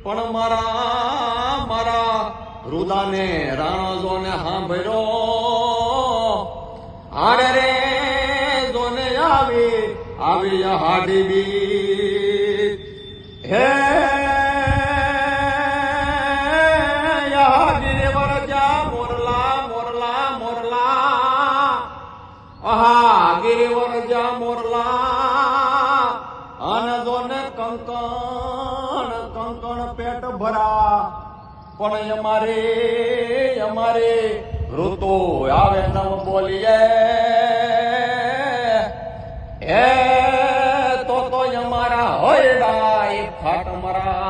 પણ મારા મારા રુદાને રાણોને સાંભળ્યો આરે રે જોને આવી હાડી બી હે ગિરિવરજા મોરલા મોરલા મોરલા ગિરિવરજા મોરલા અને જોને કંકણ કંકણ પેટ ભરા પણ અમારે ઋતુ આવે નવ બોલીએ હે તો અમારા હોય ફાટ મરા